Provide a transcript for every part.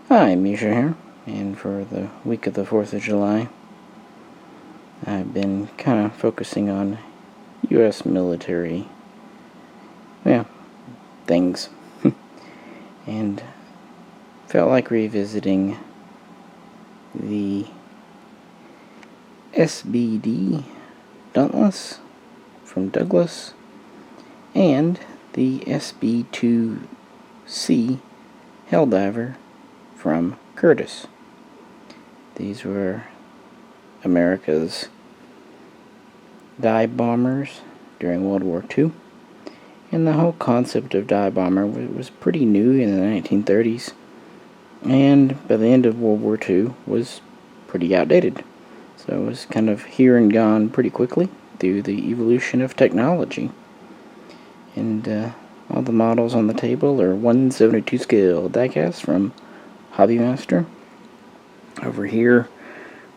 Hi, Misha here, and for the week of the 4th of July, I've been kind of focusing on U.S. military, things, and felt like revisiting the SBD Dauntless from Douglas and the SB2C Helldiver from Curtis. These were America's dive bombers during World War II, and the whole concept of dive bomber was pretty new in the 1930s, and by the end of World War II was pretty outdated. So it was kind of here and gone pretty quickly through the evolution of technology. And all the models on the table are 1/72 scale diecast from Hobbymaster. Over here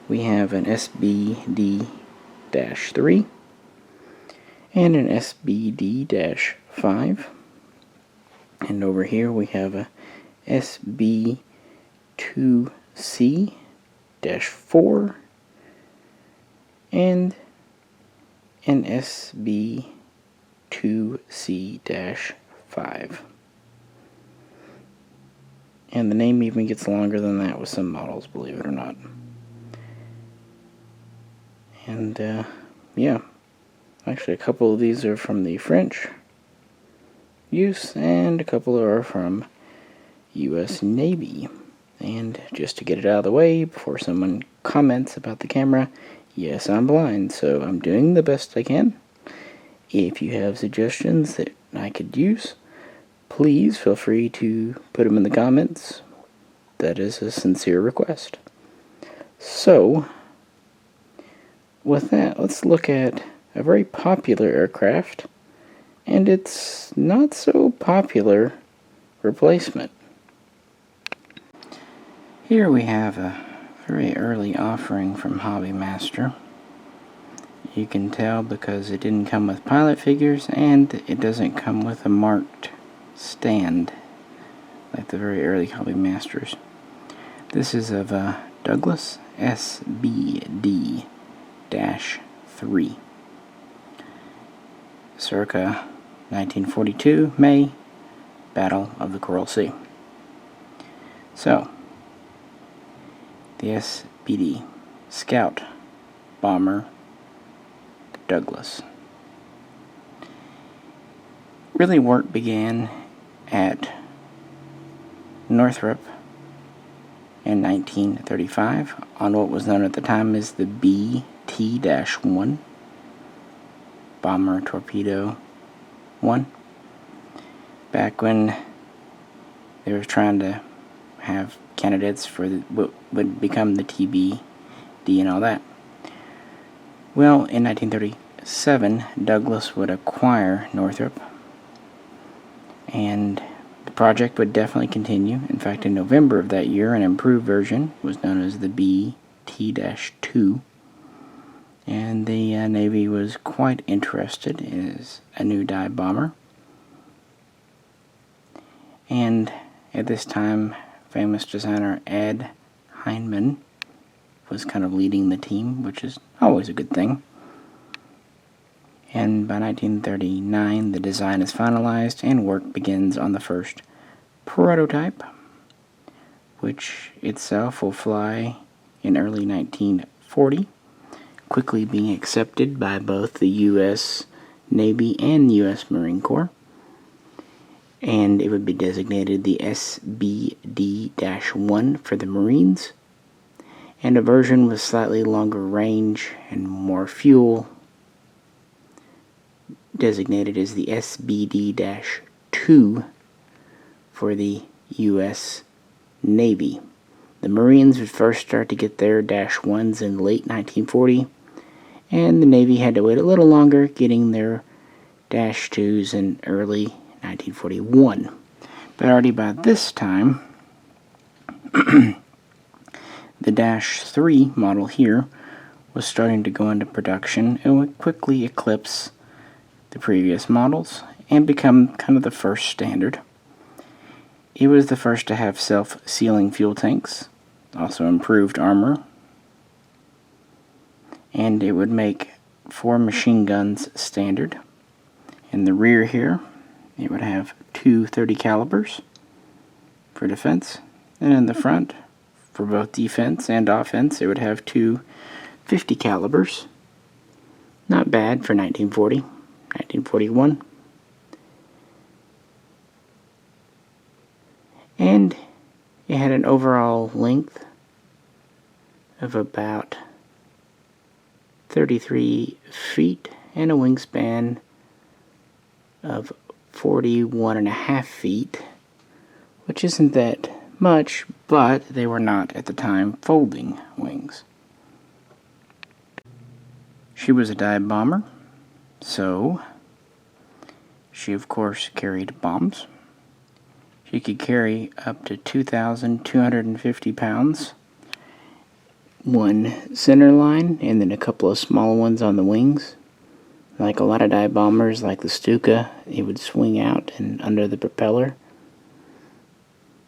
we have an SBD-3 and an SBD-5, and over here we have a SB2C-4 and an SB2C-5. And the name even gets longer than that with some models, believe it or not. And actually a couple of these are from the French use, and a couple are from U.S. Navy. And just to get it out of the way before someone comments about the camera, yes, I'm blind, so I'm doing the best I can. If you have suggestions that I could use, please feel free to put them in the comments. That is a sincere request. So, with that, let's look at a very popular aircraft and its not so popular replacement. Here we have a very early offering from Hobbymaster. You can tell because it didn't come with pilot figures, and it doesn't come with a marked stand like the very early Hobbymasters. This is of Douglas SBD-3, circa 1942, May, Battle of the Coral Sea. So, the SBD Scout Bomber Douglas. Really, work began at Northrop in 1935 on what was known at the time as the BT-1 Bomber Torpedo 1. Back when they were trying to have candidates for what would become the TBD and all that. Well, in 1937, Douglas would acquire Northrop, and the project would definitely continue. In fact, in November of that year, an improved version was known as the BT-2, and the Navy was quite interested as a new dive bomber. And at this time, famous designer Ed Heinemann was kind of leading the team, which is always a good thing. And by 1939, the design is finalized and work begins on the first prototype, which itself will fly in early 1940, quickly being accepted by both the U.S. Navy and U.S. Marine Corps. And it would be designated the SBD-1 for the Marines, and a version with slightly longer range and more fuel designated as the SBD-2 for the U.S. Navy. The Marines would first start to get their -1s in late 1940, and the Navy had to wait a little longer, getting their -2s in early 1941. But already by this time, the -3 model here was starting to go into production and would quickly eclipse the previous models and become kind of the first standard. It was the first to have self-sealing fuel tanks, also improved armor, and it would make 4 machine guns standard. In the rear here, it would have 2 .30 calibers for defense, and in the front, for both defense and offense, it would have 2 .50 calibers. Not bad for 1940, 1941. And it had an overall length of about 33 feet and a wingspan of 41.5 feet, which isn't that much, but they were not at the time folding wings. She was a dive bomber, so she of course carried bombs. She could carry up to 2,250 pounds, one center line, and then a couple of small ones on the wings. Like a lot of dive bombers, like the Stuka, it would swing out and under the propeller.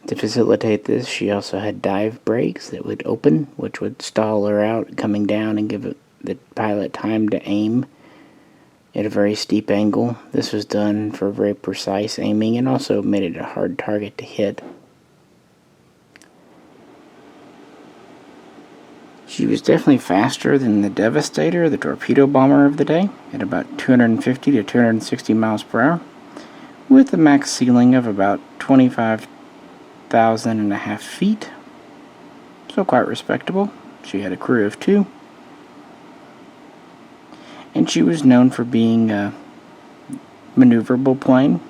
To facilitate this, she also had dive brakes that would open, which would stall her out coming down and give the pilot time to aim at a very steep angle. This was done for very precise aiming and also made it a hard target to hit. She was definitely faster than the Devastator, the torpedo bomber of the day, at about 250 to 260 miles per hour, with a max ceiling of about 25,500 feet, so quite respectable. She had a crew of 2. And she was known for being a maneuverable plane,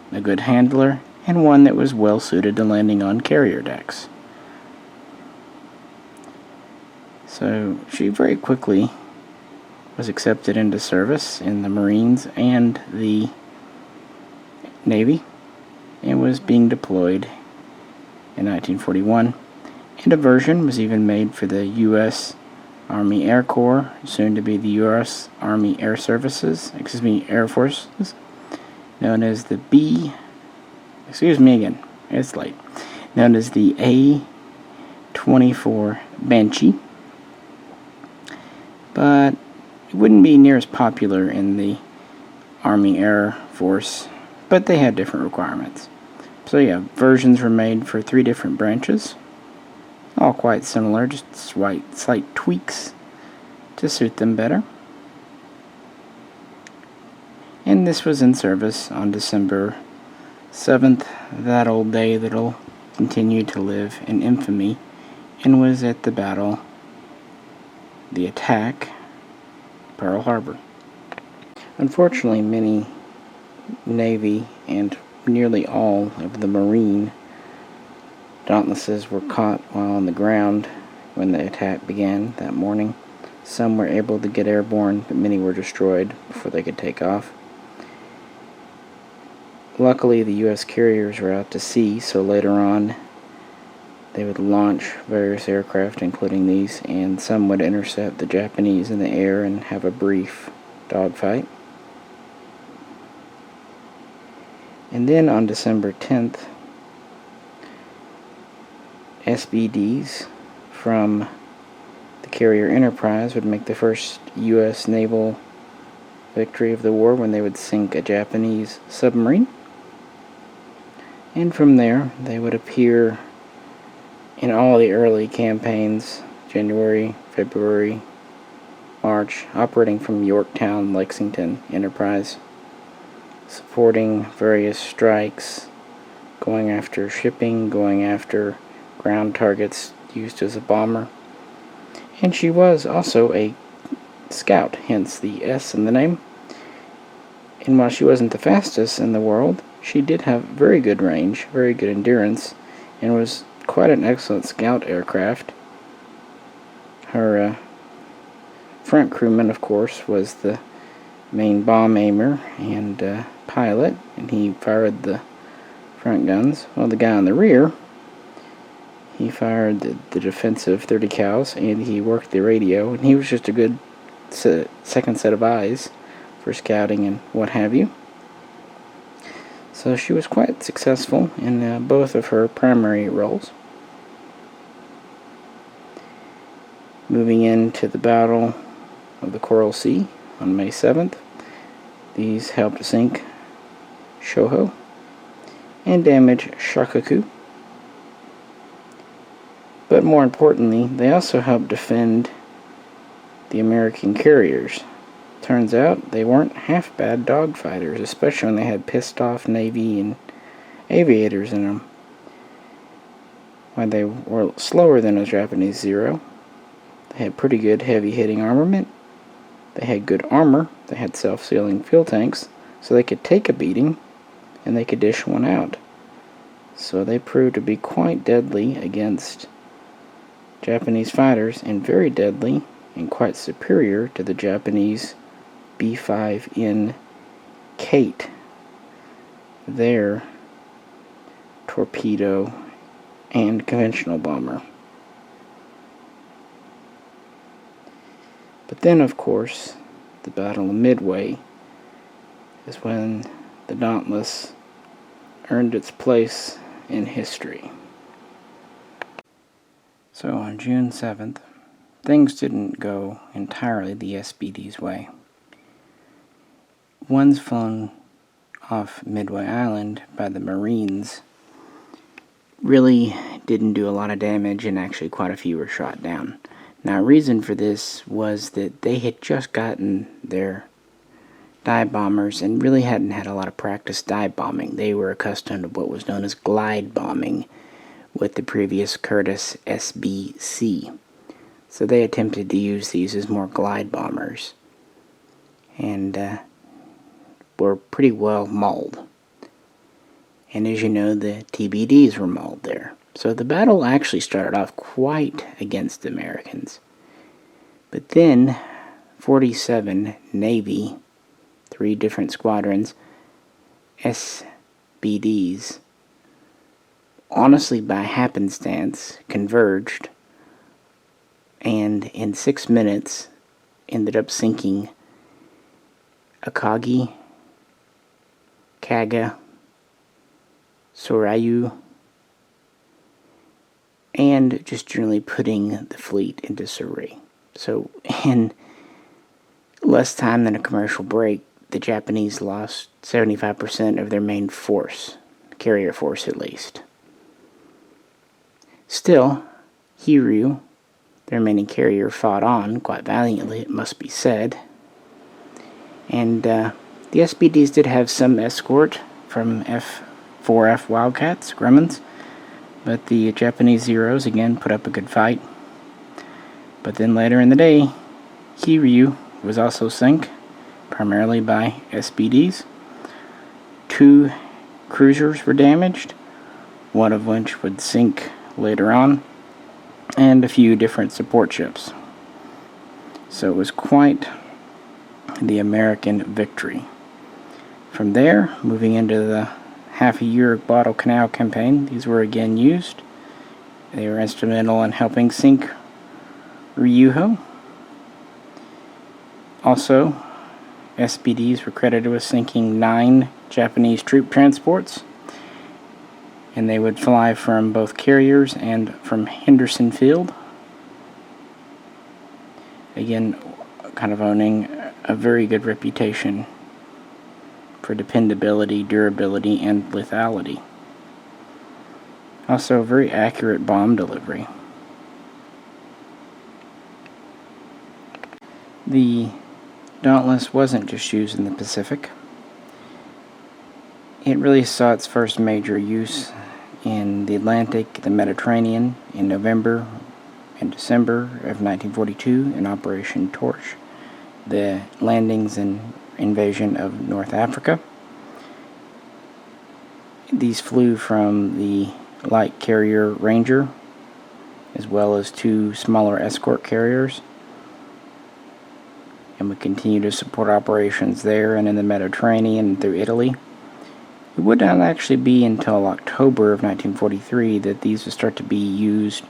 a good handler, and one that was well suited to landing on carrier decks. So she very quickly was accepted into service in the Marines and the Navy and was being deployed in 1941. And a version was even made for the U.S. Army Air Corps, soon to be the U.S. Army Air Services, Air Forces, known as the known as the A-24 Banshee. But it wouldn't be near as popular in the Army Air Force, but they had different requirements. So yeah, versions were made for 3 different branches, all quite similar, just slight tweaks to suit them better. And this was in service on December 7th, that old day that'll continue to live in infamy, and was at the battle, the attack, Pearl Harbor. Unfortunately, many Navy and nearly all of the Marine Dauntlesses were caught while on the ground when the attack began that morning. Some were able to get airborne, but many were destroyed before they could take off. Luckily, the U.S. carriers were out to sea, so later on they would launch various aircraft, including these, and some would intercept the Japanese in the air and have a brief dogfight. And then on December 10th, SBDs from the carrier Enterprise would make the first U.S. naval victory of the war when they would sink a Japanese submarine. And from there, they would appear in all the early campaigns, January, February, March, operating from Yorktown, Lexington, Enterprise, supporting various strikes, going after shipping, going after ground targets used as a bomber. And she was also a scout, hence the S in the name. And while she wasn't the fastest in the world, she did have very good range, very good endurance, and was quite an excellent scout aircraft. Her front crewman, of course, was the main bomb aimer and pilot, and he fired the front guns, while the guy on the rear, he fired the defensive 30 cals, and he worked the radio, and he was just a good second set of eyes for scouting and what have you. So she was quite successful in both of her primary roles. Moving into the Battle of the Coral Sea on May 7th, these helped sink Shoho and damage Shakaku. But more importantly, they also helped defend the American carriers. Turns out they weren't half bad dogfighters, especially when they had pissed off Navy and aviators in them. While they were slower than a Japanese Zero, they had pretty good heavy hitting armament. They had good armor. They had self-sealing fuel tanks, so they could take a beating and they could dish one out. So they proved to be quite deadly against Japanese fighters, and very deadly and quite superior to the Japanese B-5N Kate, their torpedo and conventional bomber. But then, of course, the Battle of Midway is when the Dauntless earned its place in history. So on June 7th, things didn't go entirely the SBD's way. Ones flown off Midway Island by the Marines really didn't do a lot of damage, and actually quite a few were shot down. Now, reason for this was that they had just gotten their dive bombers and really hadn't had a lot of practice dive bombing. They were accustomed to what was known as glide bombing with the previous Curtiss SBC. So they attempted to use these as more glide bombers, and were pretty well mauled. And as you know, the TBDs were mauled there. So the battle actually started off quite against the Americans. But then 47 Navy, 3 different squadrons, SBDs, honestly by happenstance, converged, and in 6 minutes ended up sinking Akagi, Kaga, Soryu, and just generally putting the fleet into disarray. So in less time than a commercial break, the Japanese lost 75% of their main force, carrier force at least. Still, Hiryu, the remaining carrier, fought on quite valiantly, it must be said. And the SBDs did have some escort from F4F Wildcats, Grumman's, but the Japanese Zeros again put up a good fight. But then later in the day, Hiryu was also sunk, primarily by SBDs. 2 cruisers were damaged, one of which would sink later on, and a few different support ships. So it was quite the American victory. From there, moving into the half-a-year Guadalcanal campaign, these were again used. They were instrumental in helping sink Ryuho. Also, SBDs were credited with sinking 9 Japanese troop transports, and they would fly from both carriers and from Henderson Field. Again, kind of owning a very good reputation for dependability, durability, and lethality. Also, very accurate bomb delivery. The Dauntless wasn't just used in the Pacific. It really saw its first major use in the Atlantic, the Mediterranean, in November and December of 1942 in Operation Torch, the landings and invasion of North Africa. These flew from the light carrier Ranger, as well as 2 smaller escort carriers, and would continue to support operations there and in the Mediterranean and through Italy. It would not actually be until October of 1943 that these would start to be used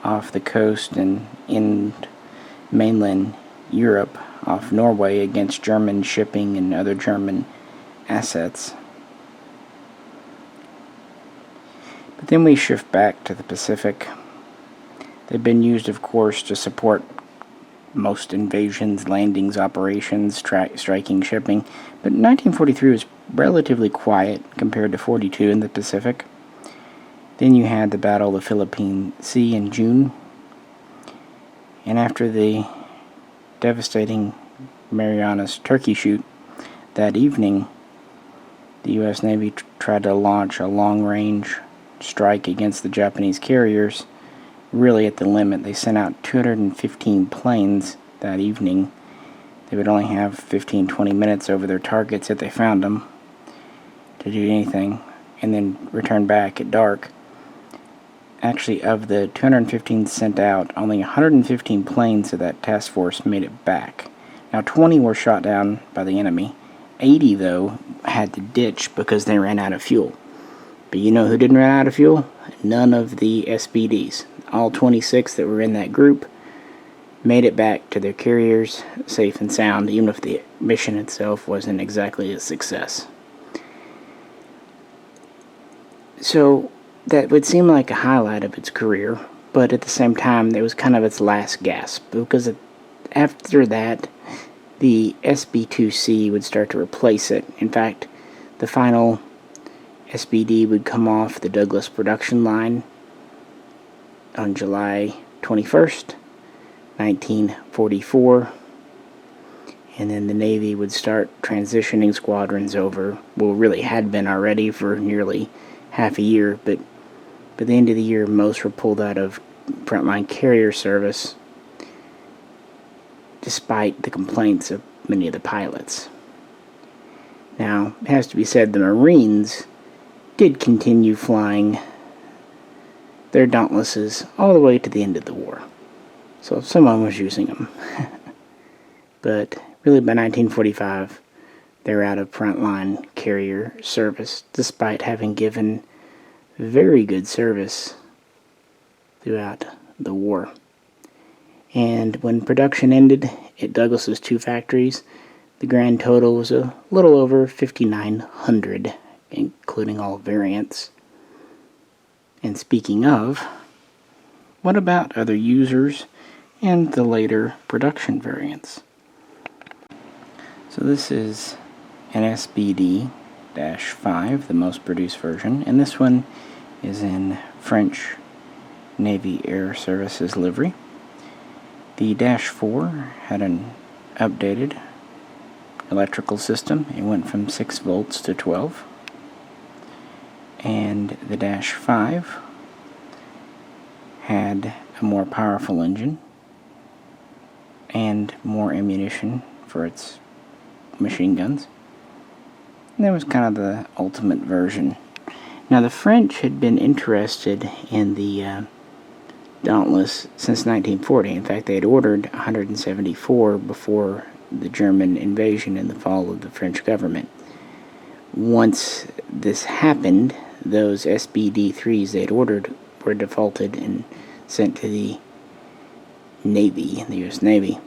off the coast and in mainland Europe, off Norway, against German shipping and other German assets. But then we shift back to the Pacific. They've been used, of course, to support most invasions, landings, operations, striking, shipping. But 1943 was relatively quiet compared to 42 in the Pacific. Then you had the Battle of the Philippine Sea in June. And after the devastating Marianas Turkey shoot that evening, the U.S. Navy tried to launch a long-range strike against the Japanese carriers, really at the limit. They sent out 215 planes that evening. They would only have 15-20 minutes over their targets if they found them to do anything, and then return back at dark. Actually, of the 215 sent out, only 115 planes of that task force made it back. Now, 20 were shot down by the enemy. 80, though, had to ditch because they ran out of fuel. But you know who didn't run out of fuel? None of the SBDs. All 26 that were in that group made it back to their carriers safe and sound, even if the mission itself wasn't exactly a success. So that would seem like a highlight of its career, but at the same time, it was kind of its last gasp, because after that, the SB2C would start to replace it. In fact, the final SBD would come off the Douglas production line on July 21st, 1944, and then the Navy would start transitioning squadrons over. Well, really had been already for nearly half a year, but by the end of the year, most were pulled out of frontline carrier service, despite the complaints of many of the pilots. Now, it has to be said, the Marines did continue flying their Dauntlesses all the way to the end of the war. So someone was using them. But really by 1945, they're out of frontline carrier service, despite having given very good service throughout the war. And when production ended at Douglas's two factories, the grand total was a little over 5,900, including all variants. And speaking of, what about other users and the later production variants? So this is an SBD-5, the most produced version, and this one is in French Navy Air Services livery. The -4 had an updated electrical system. It went from 6 volts to 12. And the -5 had a more powerful engine and more ammunition for its machine guns. And that was kind of the ultimate version. Now, the French had been interested in the Dauntless since 1940. In fact, they had ordered 174 before the German invasion in the fall of the French government. Once this happened, those SBD-3s they had ordered were defaulted and sent to the Navy, the U.S. Navy.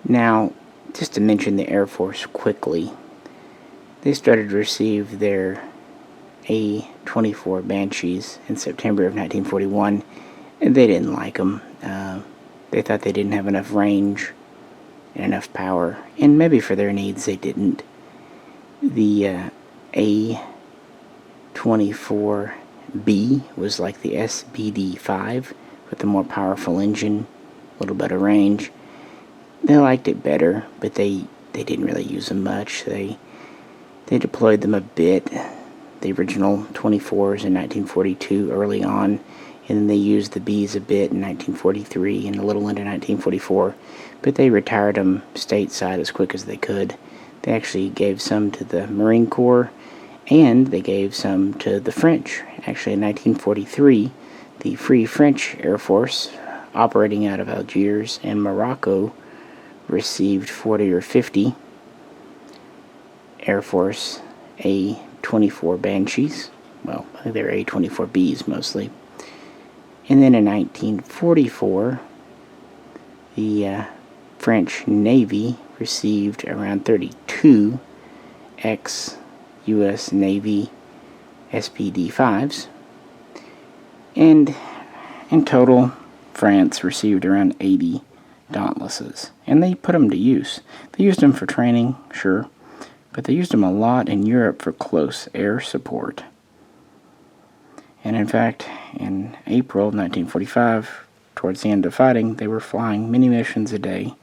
Now, just to mention the Air Force quickly, they started to receive their A-24 Banshees in September of 1941, and they didn't like them. They thought they didn't have enough range and enough power, and maybe for their needs they didn't. The A-24B was like the SBD-5 with a more powerful engine, a little better range. They liked it better, but they didn't really use them much. They deployed them a bit, the original 24s in 1942 early on, and then they used the Bs a bit in 1943 and a little into 1944, but they retired them stateside as quick as they could. They actually gave some to the Marine Corps, and they gave some to the French. Actually, in 1943, the Free French Air Force, operating out of Algiers and Morocco, received 40 or 50 Air Force A-24 Banshees. Well, I think they're A-24Bs mostly. And then in 1944, the French Navy received around 32 ex-U.S. Navy SBD-5s. And in total, France received around 80 Dauntlesses. And they put them to use. They used them for training, sure, but they used them a lot in Europe for close air support. And in fact, in April of 1945, towards the end of fighting, they were flying many missions a day,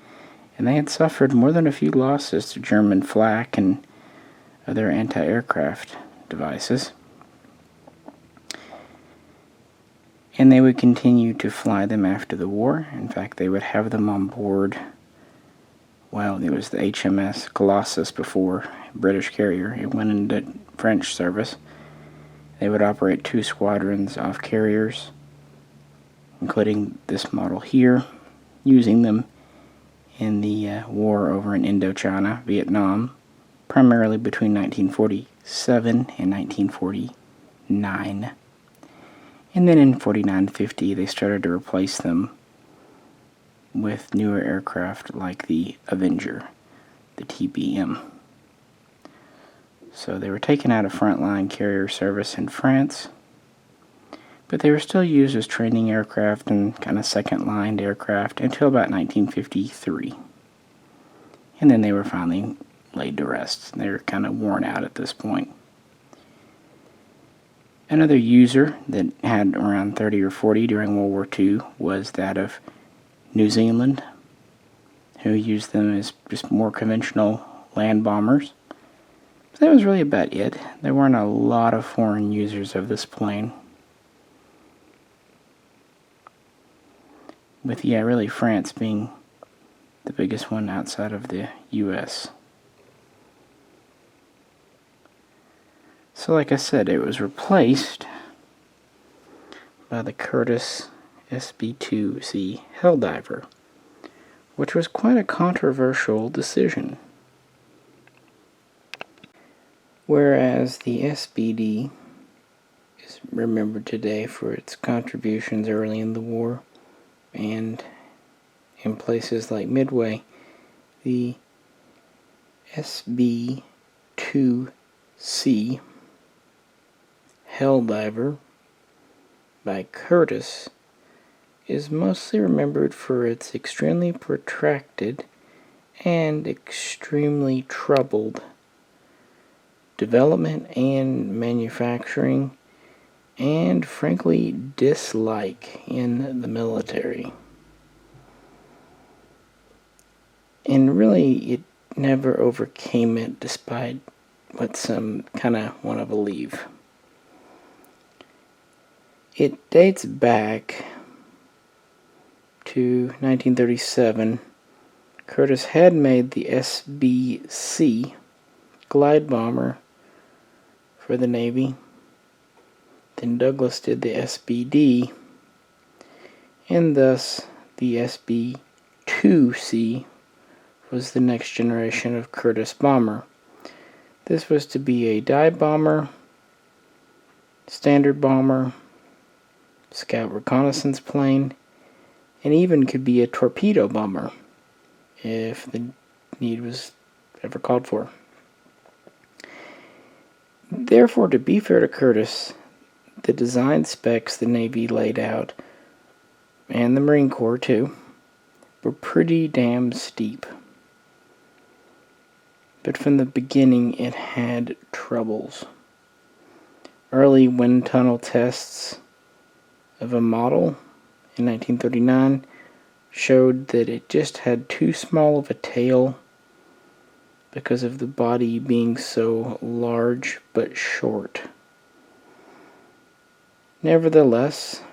and they had suffered more than a few losses to German flak and other anti-aircraft devices. And they would continue to fly them after the war. In fact, they would have them on board, well, it was the HMS Colossus before, British carrier. It went into French service. They would operate 2 squadrons off carriers, including this model here, using them in the war over in Indochina, Vietnam, primarily between 1947 and 1949. And then in 49-50, they started to replace them with newer aircraft like the Avenger, the TBM. So they were taken out of frontline carrier service in France, but they were still used as training aircraft and kind of second-line aircraft until about 1953. And then they were finally laid to rest. They were kind of worn out at this point. Another user that had around 30 or 40 during World War II was that of New Zealand, who used them as just more conventional land bombers. But that was really about it. There weren't a lot of foreign users of this plane. With, really France being the biggest one outside of the US. So like I said, it was replaced by the Curtiss SB2C Helldiver, which was quite a controversial decision. Whereas the SBD is remembered today for its contributions early in the war and in places like Midway, the SB2C Helldiver by Curtiss is mostly remembered for its extremely protracted and extremely troubled development and manufacturing, and frankly dislike in the military. And really it never overcame it, despite what some kind of want to believe. It dates back to 1937. Curtiss had made the SB-C glide bomber for the Navy. Then Douglas did the SBD, and thus the SB2C was the next generation of Curtiss bomber. This was to be a dive bomber, standard bomber, scout reconnaissance plane, and even could be a torpedo bomber if the need was ever called for. Therefore, to be fair to Curtiss, the design specs the Navy laid out, and the Marine Corps too, were pretty damn steep. But from the beginning it had troubles. Early wind tunnel tests of a model in 1939 showed that it just had too small of a tail because of the body being so large but short. Nevertheless,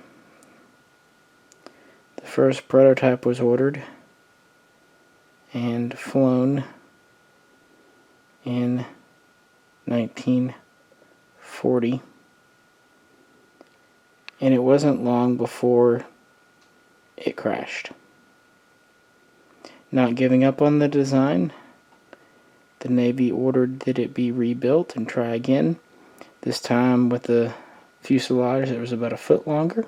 the first prototype was ordered and flown in 1940, and it wasn't long before it crashed. Not giving up on the design, the Navy ordered that it be rebuilt and try again, this time with a fuselage that was about a foot longer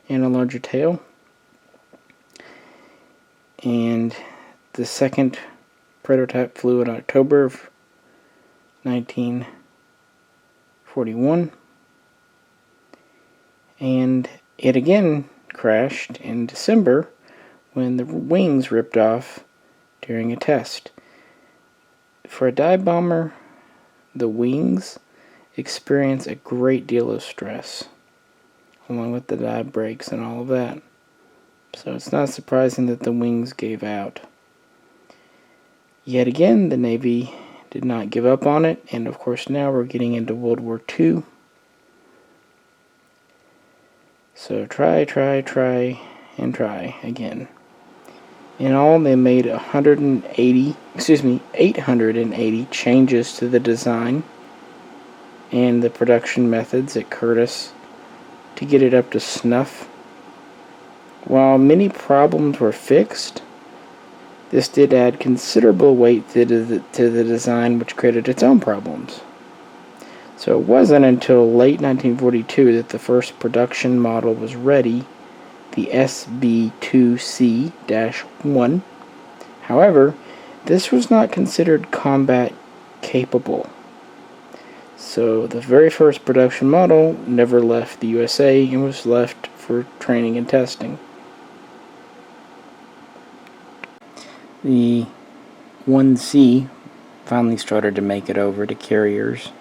and a larger tail. And the second prototype flew in October of 1941, and it again crashed in December when the wings ripped off during a test. For a dive bomber, the wings experience a great deal of stress, along with the dive brakes and all of that. So it's not surprising that the wings gave out. Yet again, the Navy did not give up on it, and of course now we're getting into World War II. So try again. In all, they made 880 changes to the design and the production methods at Curtiss to get it up to snuff. While many problems were fixed, this did add considerable weight to the design, which created its own problems. So it wasn't until late 1942 that the first production model was ready, the SB2C-1. However, this was not considered combat capable. So the very first production model never left the USA and was left for training and testing. The 1C finally started to make it over to carriers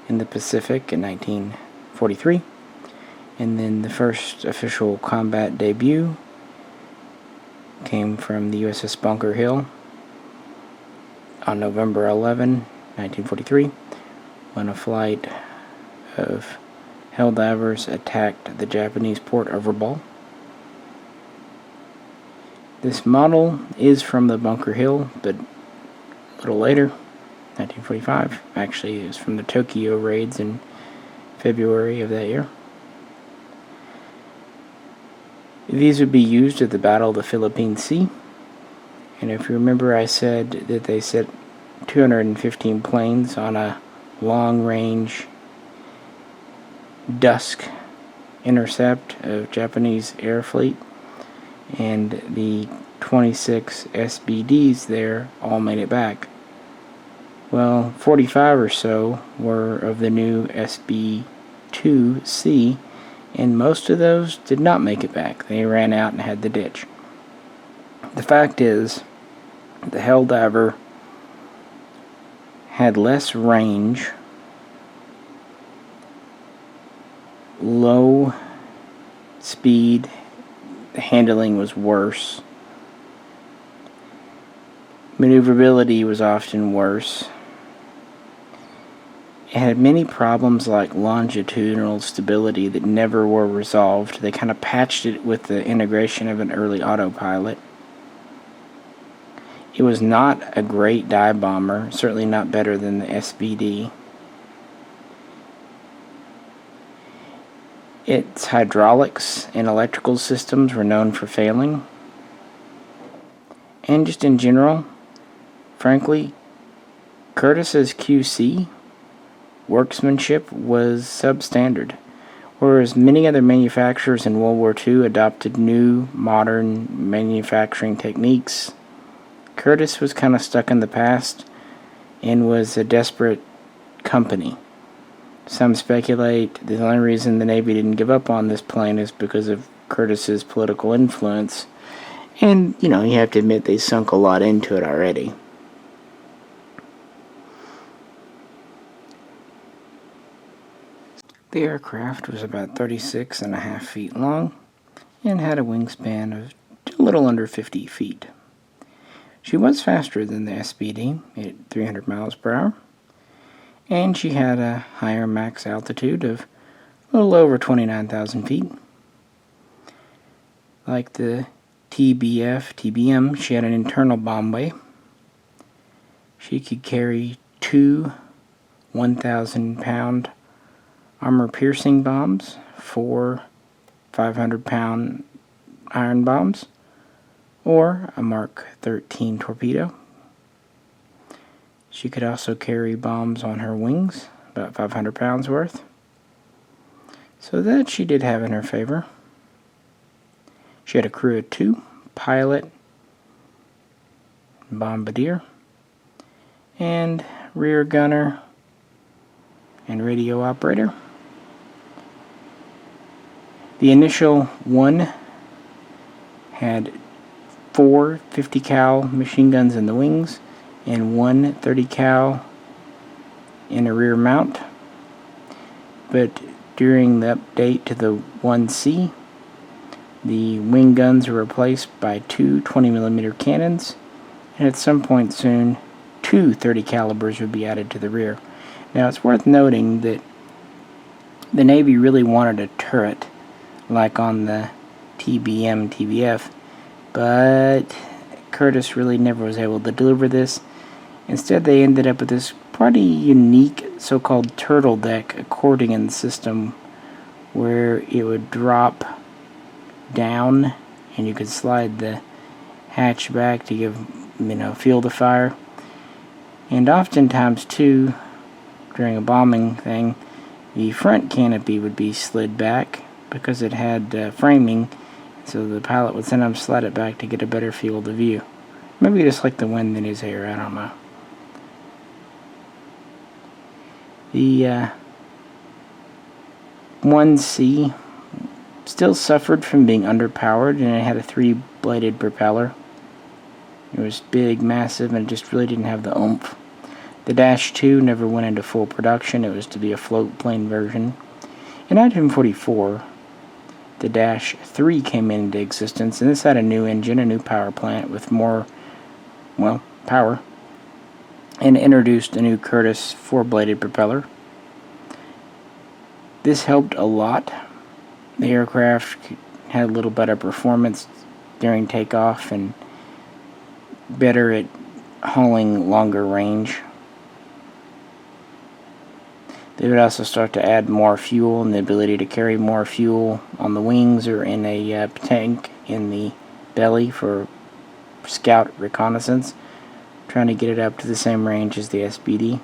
in the Pacific in 1943, and then the first official combat debut came from the USS Bunker Hill on November 11, 1943, when a flight of Helldivers attacked the Japanese port overball. This model is from the Bunker Hill, but a little later, 1945. Actually, it was from the Tokyo raids in February of that year. These would be used at the Battle of the Philippine Sea. And if you remember, I said that they set 215 planes on a long-range dusk intercept of Japanese air fleet. And the 26 SBDs there all made it back. Well, 45 or so were of the new SB2C, and most of those did not make it back. They ran out and had the ditch. The fact is, the Helldiver had less range, low speed, the handling was worse, maneuverability was often worse. It had many problems like longitudinal stability that never were resolved. They kind of patched it with the integration of an early autopilot. It was not a great dive bomber, certainly not better than the SBD. Its hydraulics and electrical systems were known for failing. And just in general, frankly, Curtiss's QC workmanship was substandard, whereas many other manufacturers in World War II adopted new, modern manufacturing techniques. Curtiss was kind of stuck in the past and was a desperate company. Some speculate the only reason the Navy didn't give up on this plane is because of Curtiss's political influence. And, you have to admit they sunk a lot into it already. The aircraft was about 36.5 feet long and had a wingspan of a little under 50 feet. She was faster than the SBD at 300 miles per hour, and she had a higher max altitude of a little over 29,000 feet. Like the TBM, she had an internal bomb bay. She could carry 2 1,000-pound armor-piercing bombs, 4 500-pound iron bombs, or a Mark 13 torpedo. She could also carry bombs on her wings, about 500 pounds worth. So that she did have in her favor. She had a crew of 2, pilot, bombardier, and rear gunner and radio operator. The initial one had 4 50 cal machine guns in the wings and 1 30 cal in a rear mount, but during the update to the 1C, the wing guns were replaced by 2 20mm cannons, and at some point soon 2 30 calibers would be added to the rear. Now it's worth noting that the Navy really wanted a turret like on the TBM TBF, but Curtiss really never was able to deliver this. Instead, they ended up with this pretty unique so-called turtle deck accordion system where it would drop down and you could slide the hatch back to give, field of fire. And oftentimes too, during a bombing thing, the front canopy would be slid back because it had framing, so the pilot would sometimes slide it back to get a better field of view. Maybe just like the wind in his hair, I don't know. The 1C still suffered from being underpowered, and it had a 3-bladed propeller. It was big, massive, and it just really didn't have the oomph. The Dash 2 never went into full production. It was to be a float plane version. In 1944, the Dash 3 came into existence, and this had a new engine, a new power plant with more, power, and introduced a new Curtiss 4-bladed propeller. This helped a lot. The aircraft had a little better performance during takeoff and better at hauling longer range. They would also start to add more fuel and the ability to carry more fuel on the wings or in a tank in the belly for scout reconnaissance, trying to get it up to the same range as the SBD.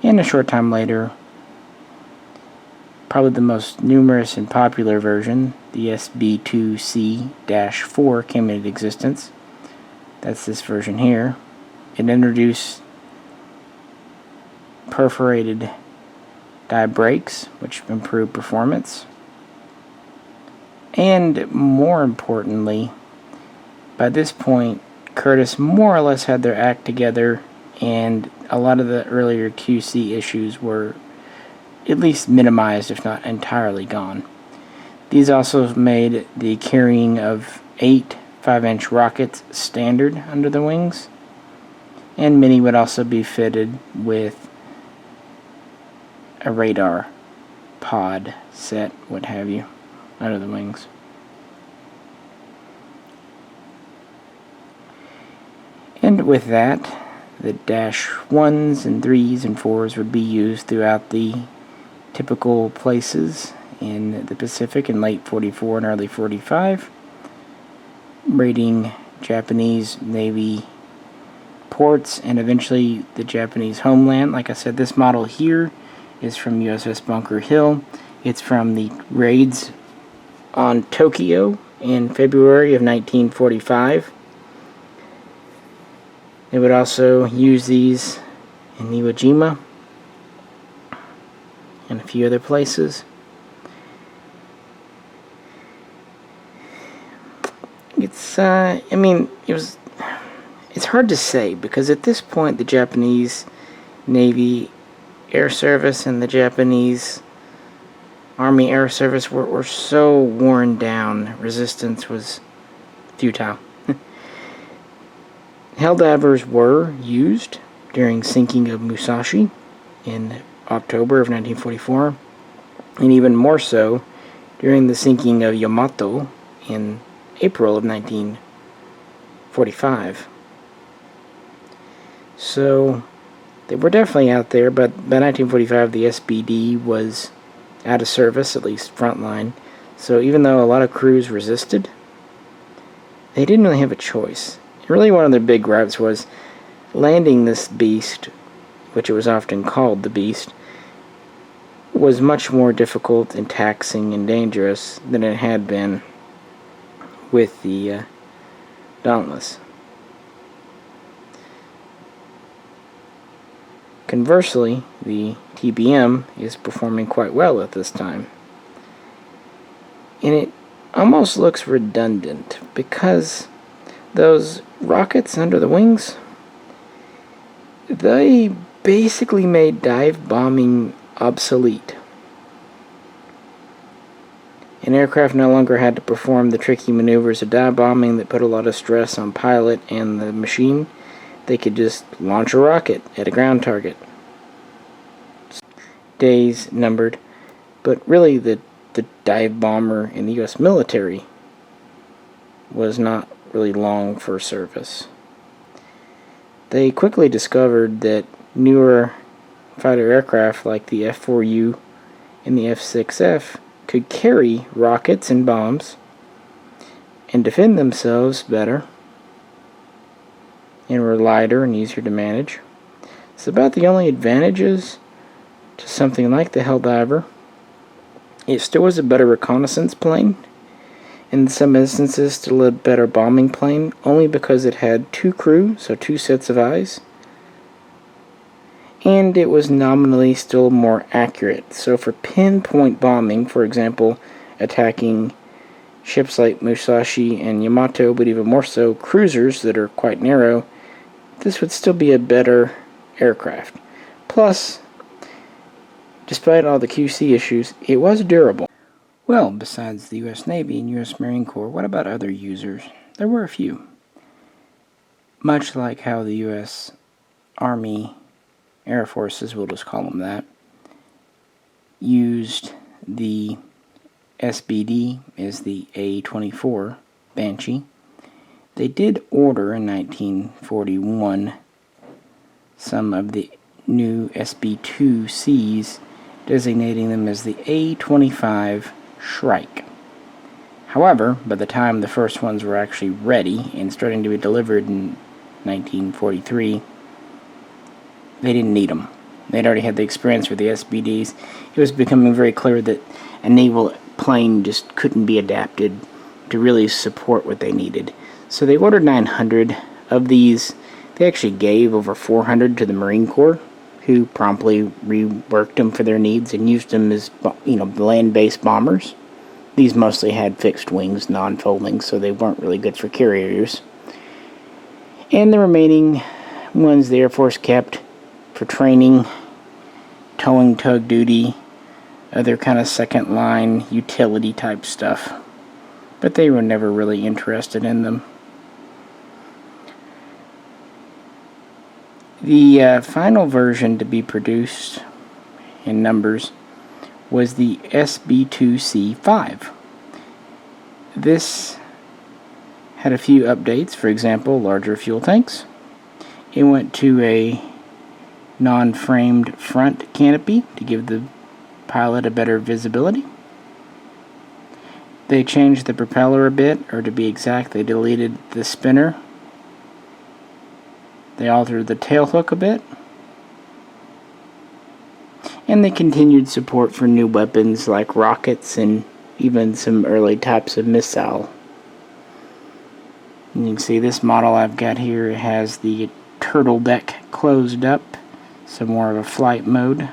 And a short time later, probably the most numerous and popular version, the SB2C-4 came into existence. That's this version here. It introduced perforated die brakes, which improved performance. And more importantly, by this point, Curtiss more or less had their act together, and a lot of the earlier QC issues were at least minimized, if not entirely gone. These also made the carrying of 8 5-inch rockets standard under the wings, and many would also be fitted with a radar pod set, what have you, under the wings. And with that, the Dash 1s and 3s and 4s would be used throughout the typical places in the Pacific in late 44 and early 45, raiding Japanese Navy ports and eventually the Japanese homeland. Like I said, this model here is from USS Bunker Hill. It's from the raids on Tokyo in February of 1945. They would also use these in Iwo Jima and a few other places. It's hard to say because at this point the Japanese Navy Air Service and the Japanese Army Air Service were so worn down, resistance was futile. Helldivers were used during sinking of Musashi in October of 1944, and even more so during the sinking of Yamato in April of 1945. So they were definitely out there, but by 1945 the SBD was out of service, at least frontline. So even though a lot of crews resisted, they didn't really have a choice. Really one of their big gripes was landing this beast, which it was often called the Beast, was much more difficult and taxing and dangerous than it had been with the Dauntless. Conversely, the TBM is performing quite well at this time. And it almost looks redundant because those rockets under the wings, they basically made dive bombing obsolete. An aircraft no longer had to perform the tricky maneuvers of dive bombing that put a lot of stress on pilot and the machine. They could just launch a rocket at a ground target. Days numbered, but really the dive bomber in the U.S. military was not really long for service. They quickly discovered that newer fighter aircraft like the F-4U and the F-6F could carry rockets and bombs and defend themselves better and were lighter and easier to manage. It's about the only advantages to something like the Helldiver. It still was a better reconnaissance plane, in some instances still a better bombing plane, only because it had two crew, so two sets of eyes, and it was nominally still more accurate. So for pinpoint bombing, for example, attacking ships like Musashi and Yamato, but even more so cruisers that are quite narrow, this would still be a better aircraft. Plus, despite all the QC issues, it was durable. Well, besides the U.S. Navy and U.S. Marine Corps, what about other users? There were a few. Much like how the U.S. Army Air Forces, we'll just call them that, used the SBD as the A-24 Banshee. They did order in 1941 some of the new SB2Cs, designating them as the A-25 Shrike. However, by the time the first ones were actually ready and starting to be delivered in 1943, they didn't need them. They'd already had the experience with the SBDs. It was becoming very clear that a naval plane just couldn't be adapted to really support what they needed. So they ordered 900 of these. They actually gave over 400 to the Marine Corps, who promptly reworked them for their needs and used them as, land-based bombers. These mostly had fixed wings, non-folding, so they weren't really good for carriers. And the remaining ones the Air Force kept for training, towing, tug duty, other kind of second line utility type stuff. But they were never really interested in them. The final version to be produced in numbers was the SB2C-5. This had a few updates, for example, larger fuel tanks. It went to a non-framed front canopy to give the pilot a better visibility. They changed the propeller a bit, or to be exact, they deleted the spinner. They altered the tail hook a bit. And they continued support for new weapons like rockets and even some early types of missile. And you can see this model I've got here has the turtle deck closed up, so more of a flight mode.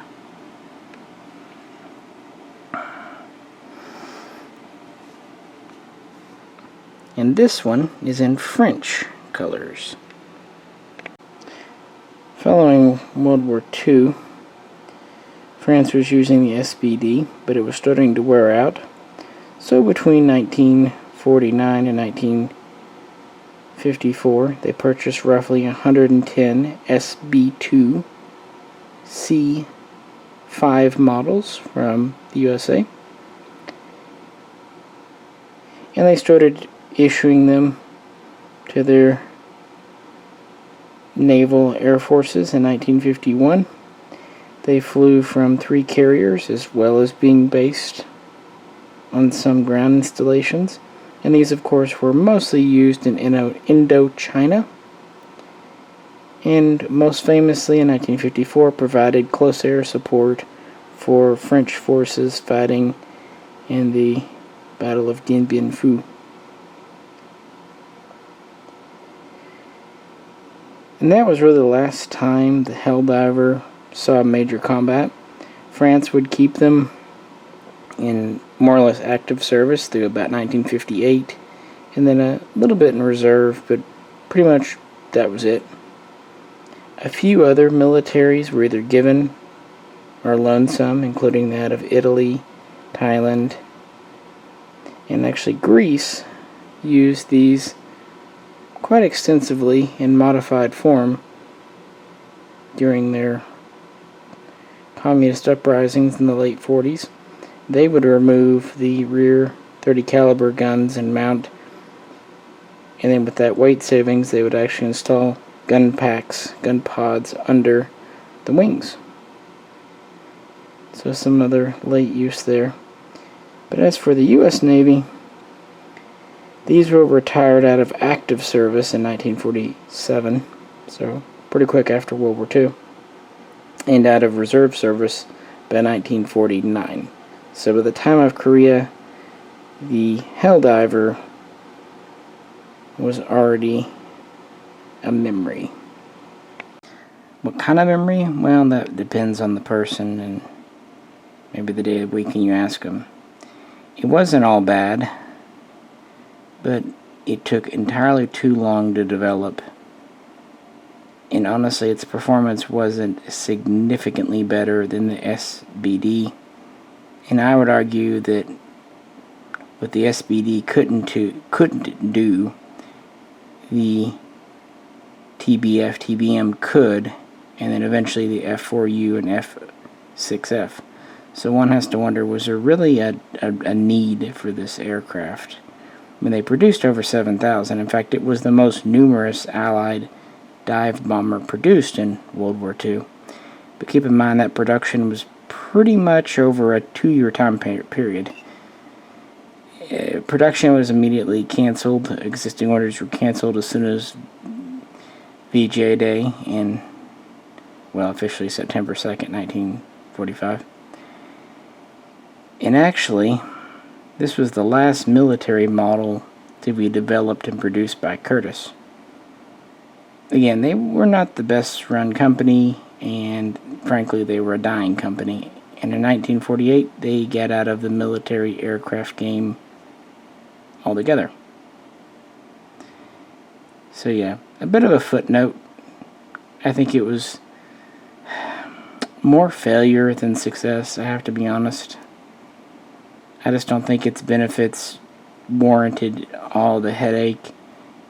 And this one is in French colors. Following World War II, France was using the SBD, but it was starting to wear out. So between 1949 and 1954, they purchased roughly 110 SB2C-5 models from the USA. And they started issuing them to their naval air forces in 1951. They flew from 3 carriers as well as being based on some ground installations, and these of course were mostly used in Indochina, and most famously in 1954 provided close air support for French forces fighting in the Battle of Dien Bien Phu. And that was really the last time the Helldiver saw major combat. France would keep them in more or less active service through about 1958, and then a little bit in reserve, but pretty much that was it. A few other militaries were either given or loaned some, including that of Italy, Thailand, and actually Greece used these quite extensively in modified form during their communist uprisings in the late 40s. They would remove the rear 30 caliber guns and mount, and then with that weight savings they would actually install gun packs, gun pods under the wings. So some other late use there. But as for the U.S. Navy, these were retired out of active service in 1947, so pretty quick after World War II, and out of reserve service by 1949. So by the time of Korea, the Helldiver was already a memory. What kind of memory? Well, that depends on the person and maybe the day of the week when you ask them. It wasn't all bad, but it took entirely too long to develop. And honestly, its performance wasn't significantly better than the SBD. And I would argue that what the SBD couldn't do, the TBF, TBM could, and then eventually the F4U and F6F. So one has to wonder, was there really a need for this aircraft? I mean, they produced over 7,000. In fact, it was the most numerous Allied dive bomber produced in World War II. But keep in mind that production was pretty much over a 2-year time period. Production was immediately canceled. Existing orders were canceled as soon as VJ Day in, well, officially September 2nd, 1945. And actually, this was the last military model to be developed and produced by Curtiss. Again, they were not the best run company, and frankly, they were a dying company. And in 1948, they got out of the military aircraft game altogether. So yeah, a bit of a footnote. I think it was more failure than success, I have to be honest. I just don't think its benefits warranted all the headache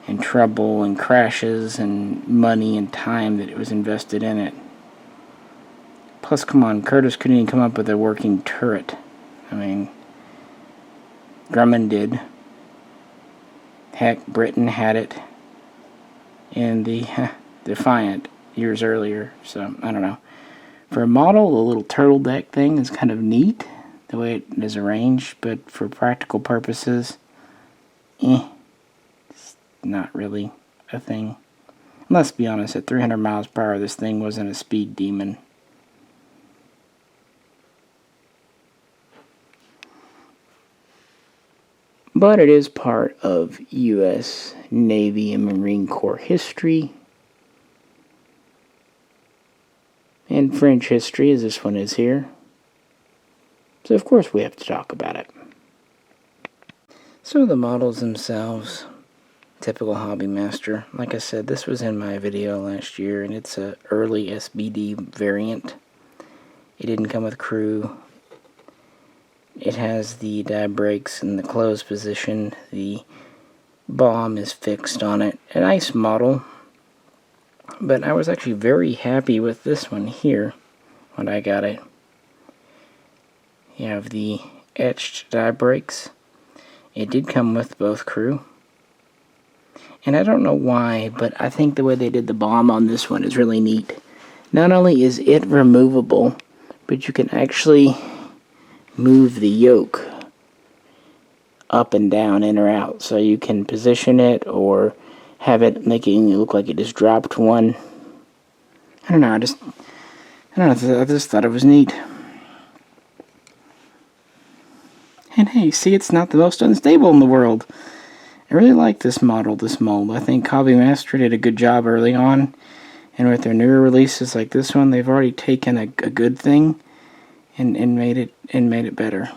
and trouble and crashes and money and time that it was invested in it. Plus, come on, Curtiss couldn't even come up with a working turret. I mean, Grumman did. Heck, Britain had it in the Defiant years earlier, so I don't know. For a model, the little turtle deck thing is kind of neat, the way it is arranged, but for practical purposes, it's not really a thing. And let's be honest, at 300 miles per hour, this thing wasn't a speed demon. But it is part of U.S. Navy and Marine Corps history, and French history, as this one is here. So of course we have to talk about it. So the models themselves, typical hobby master. Like I said, this was in my video last year, and it's an early SBD variant. It didn't come with crew. It has the dive brakes in the closed position. The bomb is fixed on it. A nice model. But I was actually very happy with this one here when I got it. You have the etched dive brakes. It did come with both crew. And I don't know why, but I think the way they did the bomb on this one is really neat. Not only is it removable, but you can actually move the yoke up and down, in or out, so you can position it or have it making it look like it just dropped one. I don't know, I just thought it was neat. And hey, see, it's not the most unstable in the world. I really like this model, this mold. I think Hobby Master did a good job early on, And with their newer releases like this one, they've already taken a good thing and made it better.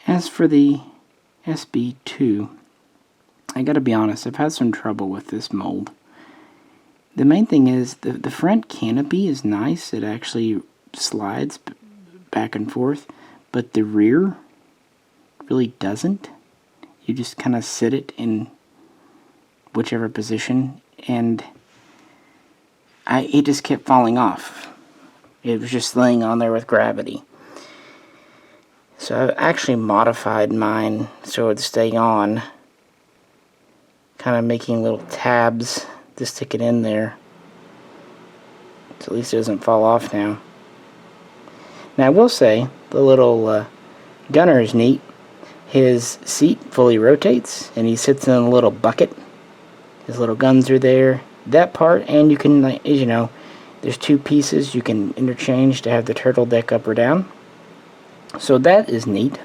As for the SB2, I gotta be honest, I've had some trouble with this mold. The main thing is the front canopy is nice. It actually slides back and forth, but the rear really doesn't. You just kind of sit it in whichever position, and it just kept falling off. It was just laying on there with gravity. So I've actually modified mine so it would stay on, kind of making little tabs to stick it in there, so at least it doesn't fall off now. Now I will say, the little gunner is neat. His seat fully rotates, and he sits in a little bucket. His little guns are there. That part, and you can, as you know, there's two pieces you can interchange to have the turtle deck up or down. So that is neat.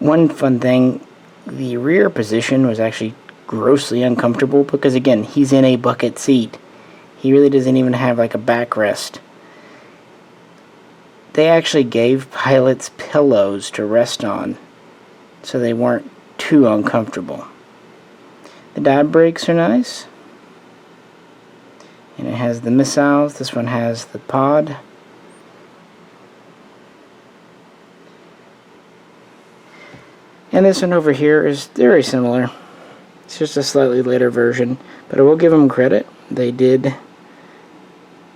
One fun thing, the rear position was actually grossly uncomfortable because, again, he's in a bucket seat. He really doesn't even have like a backrest. They actually gave pilots pillows to rest on so they weren't too uncomfortable. The dive brakes are nice. And it has the missiles. This one has the pod. And this one over here is very similar. It's just a slightly later version, but I will give them credit. They did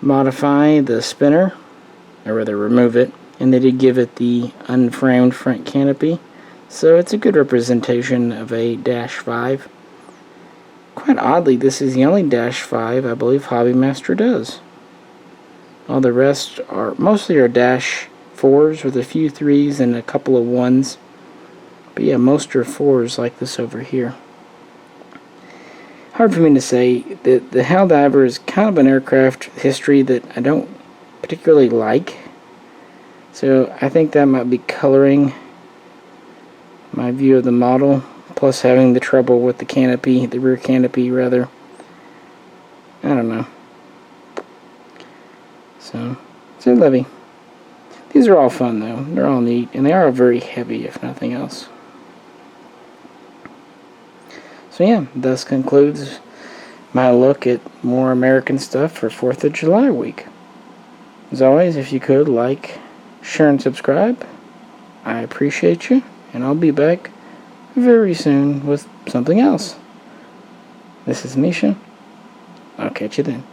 modify the spinner, or rather remove it, and they did give it the unframed front canopy. So it's a good representation of a Dash 5. Quite oddly, this is the only Dash 5 I believe Hobbymaster does. All the rest are mostly Dash 4s with a few 3s and a couple of 1s. But yeah, most are 4s like this over here. Hard for me to say. The Helldiver is kind of an aircraft history that I don't particularly like. So I think that might be coloring my view of the model, plus having the trouble with the canopy, the rear canopy rather. I don't know. So Levy. These are all fun though. They're all neat, and they are very heavy if nothing else. So yeah, thus concludes my look at more American stuff for 4th of July week. As always, if you could like, share, and subscribe, I appreciate you, and I'll be back very soon with something else. This is Misha. I'll catch you then.